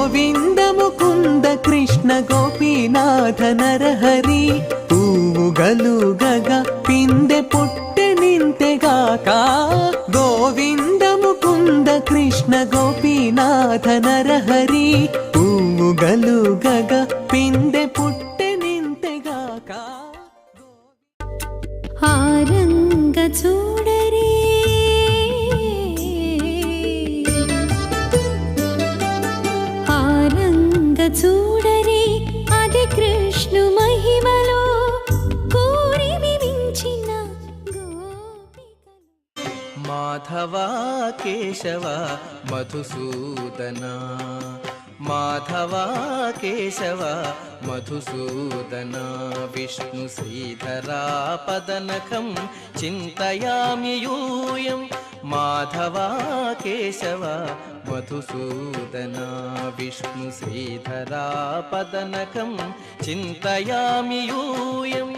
గోవింద ముకుంద కృష్ణ గోపీనాథ నరహరి పూవుగలుగగా పిందె పుట్టె నింతెగాక గోవింద ముకుంద కృష్ణ గోపీనాథ నరహరి పూవుగలుగగా పిందె పుట్టె నింతెగాక ఆరంగ చూడరే చూడరే అది కృష్ణు మహిమలో కోరిమి మించిన మాధవ కేశవ మధుసూదన మాధవ కేశవ మధుసూదన విష్ణు శ్రీధరా పదనకం చింతయామి యూయం మాధవ కేశవ మధుసూదన విష్ణు శ్రీధరా పదనకం చింతయామి యూయం